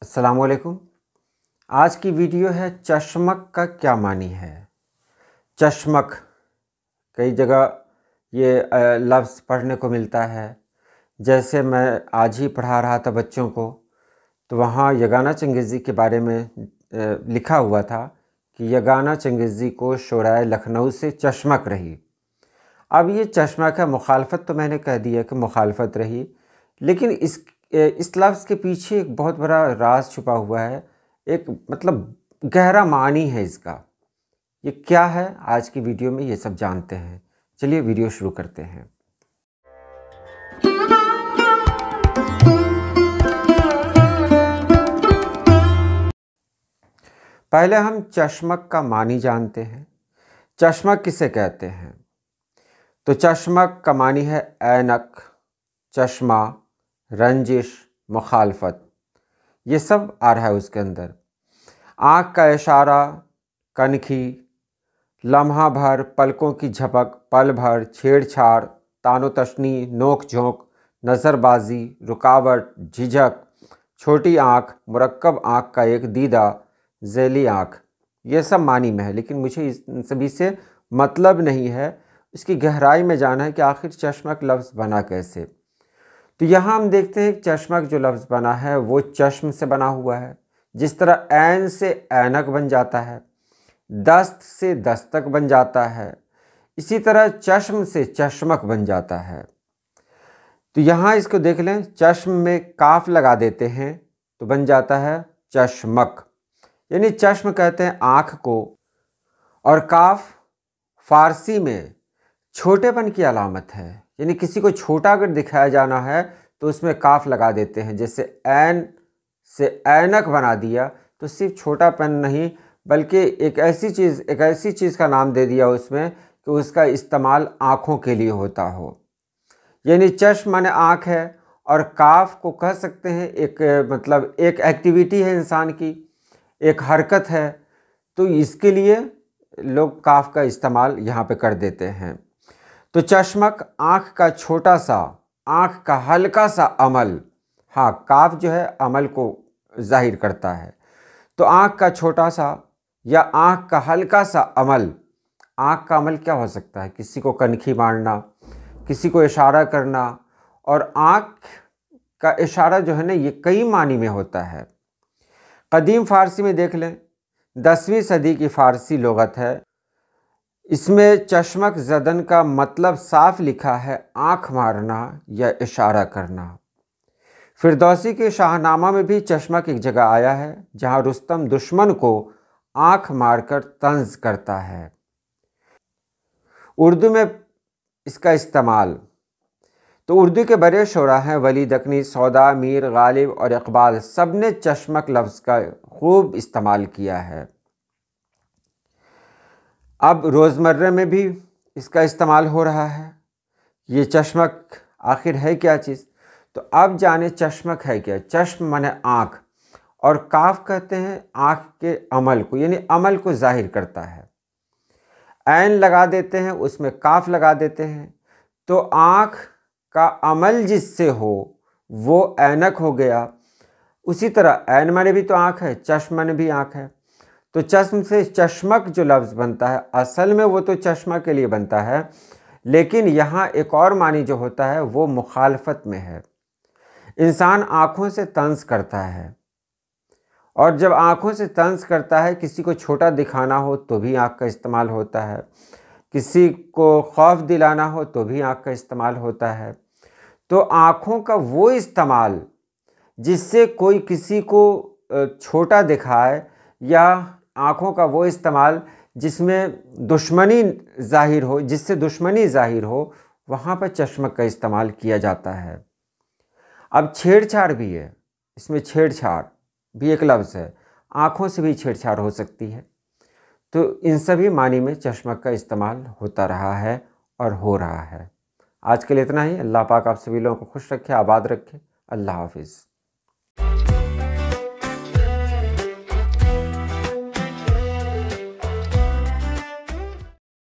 अस्सलाम वालेकुम। आज की वीडियो है चश्मक का क्या मानी है। चश्मक कई जगह ये लफ्ज़ पढ़ने को मिलता है। जैसे मैं आज ही पढ़ा रहा था बच्चों को, तो वहाँ यगाना चंगेज़ी के बारे में लिखा हुआ था कि यगाना चंगेज़ी को शोराए लखनऊ से चश्मक रही। अब ये चश्मक है, मुखालफत तो मैंने कह दिया कि मुखालफत रही, लेकिन इस लफ्ज़ के पीछे एक बहुत बड़ा राज छुपा हुआ है। एक मतलब गहरा मानी है इसका। ये क्या है, आज की वीडियो में ये सब जानते हैं। चलिए वीडियो शुरू करते हैं। पहले हम चश्मक का मानी जानते हैं। चश्मक किसे कहते हैं? तो चश्मक का मानी है ऐनक, चश्मा, रंजिश, मुखालफत। ये सब आ रहा है उसके अंदर। आँख का इशारा, कनखी, लम्हा भर, पलकों की झपक, पल भर, छेड़छाड़, तानो तशनी, नोक झोंक, नज़रबाजी, रुकावट, झिझक, छोटी आँख, मुरक्कब आँख का एक दीदा, ज़ैली आँख। ये सब मानी में है, लेकिन मुझे इन सभी से मतलब नहीं है। इसकी गहराई में जाना है कि आखिर चश्मक लफ्ज़ बना कैसे। तो यहाँ हम देखते हैं चश्मक जो लफ्ज़ बना है वो चश्म से बना हुआ है। जिस तरह ऐन से ऐनक बन जाता है, दस्त से दस्तक बन जाता है, इसी तरह चश्म से चश्मक बन जाता है। तो यहाँ इसको देख लें, चश्म में काफ लगा देते हैं तो बन जाता है चश्मक। यानी चश्म कहते हैं आँख को, और काफ फारसी में छोटेपन की अलामत है। यानी किसी को छोटा अगर दिखाया जाना है तो उसमें काफ लगा देते हैं। जैसे ऐन से ऐनक बना दिया तो सिर्फ छोटापन नहीं, बल्कि एक ऐसी चीज़ का नाम दे दिया उसमें कि उसका इस्तेमाल आँखों के लिए होता हो। यानी चश्म माने आँख है, और काफ को कह सकते हैं एक मतलब एक एक्टिविटी है इंसान की, एक हरकत है। तो इसके लिए लोग काफ का इस्तेमाल यहाँ पे कर देते हैं। तो चश्मक आँख का छोटा सा, आँख का हल्का सा अमल। हाँ, काफ जो है अमल को जाहिर करता है। तो आँख का छोटा सा या आँख का हल्का सा अमल। आँख का अमल क्या हो सकता है? किसी को कनखी मारना, किसी को इशारा करना। और आँख का इशारा जो है ना, ये कई मानी में होता है। कदीम फ़ारसी में देख लें, 10वीं सदी की फ़ारसी लुग़त है, इसमें चश्मक ज़दन का मतलब साफ लिखा है आँख मारना या इशारा करना। फिरदौसी के शाहनामा में भी चश्मक एक जगह आया है जहाँ रुस्तम दुश्मन को आँख मारकर तंज करता है। उर्दू में इसका इस्तेमाल, तो उर्दू के बड़े शोरा हैं वली दकनी, सौदा, मीर गालिब और इकबाल, सब ने चश्मक लफ्ज़ का खूब इस्तेमाल किया है। अब रोज़मर्रा में भी इसका इस्तेमाल हो रहा है। ये चश्मक आखिर है क्या चीज़? तो अब जाने चश्मक है क्या। चश्म माने आँख, और काफ कहते हैं आँख के अमल को, यानी अमल को जाहिर करता है। ऐन लगा देते हैं, उसमें काफ लगा देते हैं, तो आँख का अमल जिससे हो वो ऐनक हो गया। उसी तरह ऐन माने भी तो आँख है, चश्म माने भी आँख है। तो चश्म से चश्मक जो लफ्ज़ बनता है, असल में वो तो चश्मा के लिए बनता है, लेकिन यहाँ एक और मानी जो होता है वो मुखालफत में है। इंसान आँखों से तंज करता है, और जब आँखों से तंज करता है, किसी को छोटा दिखाना हो तो भी आँख का इस्तेमाल होता है, किसी को खौफ दिलाना हो तो भी आँख का इस्तेमाल होता है। तो आँखों का वो इस्तेमाल जिससे कोई किसी को छोटा दिखाए, या आँखों का वो इस्तेमाल जिसमें दुश्मनी ज़ाहिर हो, जिससे दुश्मनी ज़ाहिर हो, वहाँ पर चश्मक का इस्तेमाल किया जाता है। अब छेड़छाड़ भी है, इसमें छेड़छाड़ भी एक लफ्ज़ है, आँखों से भी छेड़छाड़ हो सकती है। तो इन सभी मानी में चश्मक का इस्तेमाल होता रहा है और हो रहा है। आज के लिए इतना ही। अल्लाह पाक आप सभी लोगों को खुश रखे, आबाद रखे। अल्लाह हाफिज़।